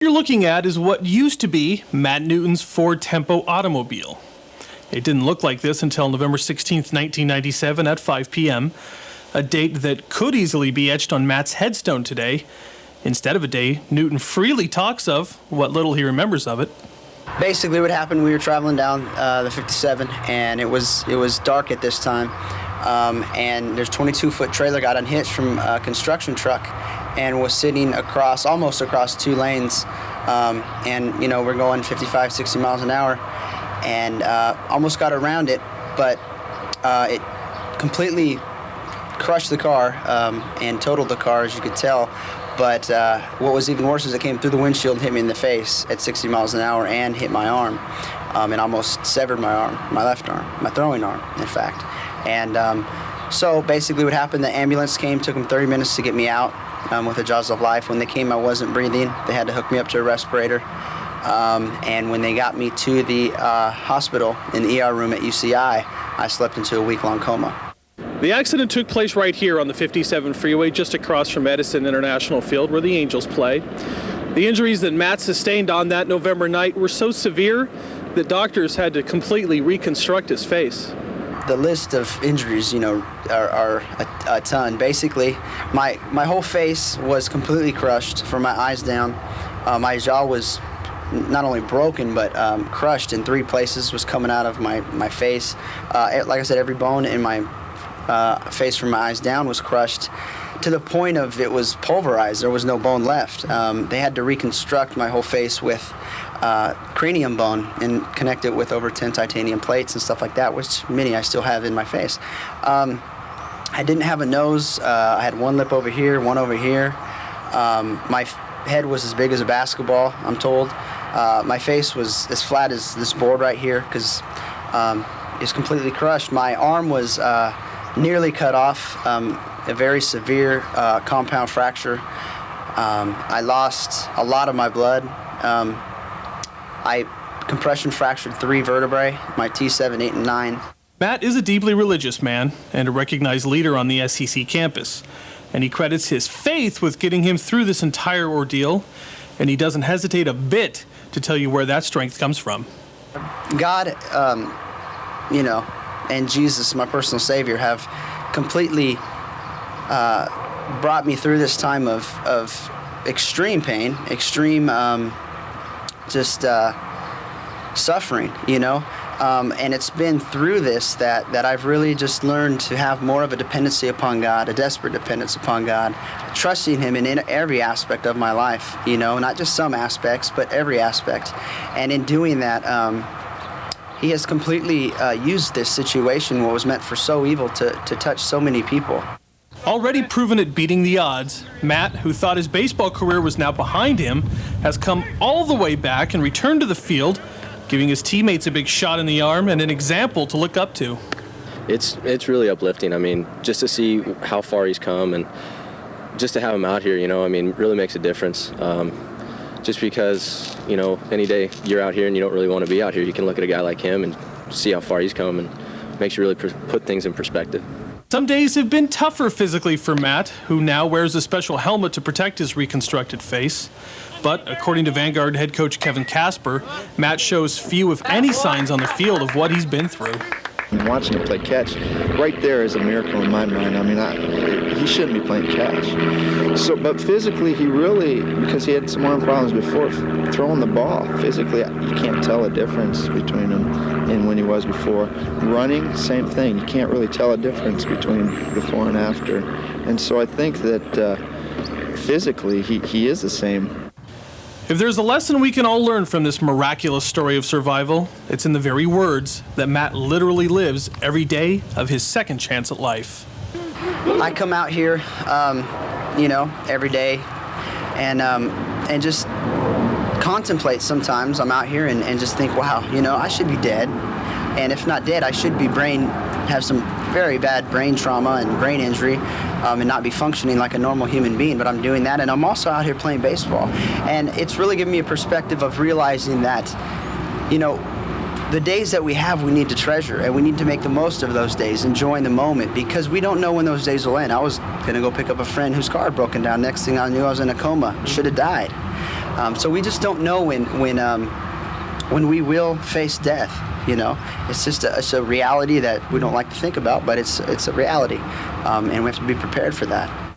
You're looking at is what used to be Matt Newton's Ford Tempo automobile. It didn't look like this until November 16th, 1997 at 5 p.m., a date that could easily be etched on Matt's headstone today, instead of a day Newton freely talks of what little he remembers of it. Basically what happened, we were traveling down the 57, and it was dark at this time, and there's a 22-foot trailer got unhitched from a construction truck and was sitting almost across 2 lanes, and we're going 55, 60 miles an hour, and almost got around it, but it completely crushed the car and totaled the car, as you could tell. But what was even worse is it came through the windshield and hit me in the face at 60 miles an hour and hit my arm, and almost severed my arm, my left arm, my throwing arm, in fact. And so basically what happened, the ambulance came, took them 30 minutes to get me out with the jaws of life. When they came, I wasn't breathing. They had to hook me up to a respirator. And when they got me to the hospital in the ER room at UCI, I slept into a week-long coma. The accident took place right here on the 57 freeway, just across from Edison International Field, where the Angels play. The injuries that Matt sustained on that November night were so severe that doctors had to completely reconstruct his face. The list of injuries, are a ton. Basically, my whole face was completely crushed from my eyes down. My jaw was not only broken, but crushed in 3 places, was coming out of my face. Like I said, every bone in my face from my eyes down was crushed to the point of it was pulverized. There was no bone left. They had to reconstruct my whole face with cranium bone and connect it with over 10 titanium plates and stuff like that, which many I still have in my face. I didn't have a nose. I had 1 lip over here, 1 over here. My head was as big as a basketball, I'm told. My face was as flat as this board right here because it's completely crushed. My arm was nearly cut off, a very severe compound fracture. I lost a lot of my blood. I compression fractured 3 vertebrae, my T7, 8, and 9. Matt is a deeply religious man and a recognized leader on the SEC campus, and he credits his faith with getting him through this entire ordeal, and he doesn't hesitate a bit to tell you where that strength comes from. God, and Jesus, my personal Savior, have completely brought me through this time of extreme pain, extreme suffering, and it's been through this that I've really just learned to have more of a dependency upon God, a desperate dependence upon God, trusting Him in every aspect of my life, not just some aspects, but every aspect. And in doing that, He has completely used this situation, what was meant for so evil, to touch so many people. Already proven at beating the odds, Matt, who thought his baseball career was now behind him, has come all the way back and returned to the field, giving his teammates a big shot in the arm and an example to look up to. It's really uplifting. I mean, just to see how far he's come and just to have him out here, really makes a difference. Just because, any day you're out here and you don't really want to be out here, you can look at a guy like him and see how far he's come, and makes you really put things in perspective. Some days have been tougher physically for Matt, who now wears a special helmet to protect his reconstructed face. But according to Vanguard head coach Kevin Casper, Matt shows few, if any, signs on the field of what he's been through. Watching him play catch, right there is a miracle in my mind. I mean, he shouldn't be playing catch. But physically, he really, because he had some arm problems before, throwing the ball, physically, you can't tell a difference between him and when he was before. Running, same thing. You can't really tell a difference between before and after. And so I think that physically, he is the same. If there's a lesson we can all learn from this miraculous story of survival, it's in the very words that Matt literally lives every day of his second chance at life. I come out here, every day and just contemplate sometimes. I'm out here and just think, wow, I should be dead. And if not dead, I should be have some very bad brain trauma and brain injury and not be functioning like a normal human being, but I'm doing that, and I'm also out here playing baseball. And it's really given me a perspective of realizing that, the days that we have, we need to treasure, and we need to make the most of those days, enjoying the moment, because we don't know when those days will end. I was going to go pick up a friend whose car had broken down. Next thing I knew, I was in a coma, should have died. So we just don't know when we will face death. You know, it's just it's a reality that we don't like to think about, but it's a reality, and we have to be prepared for that.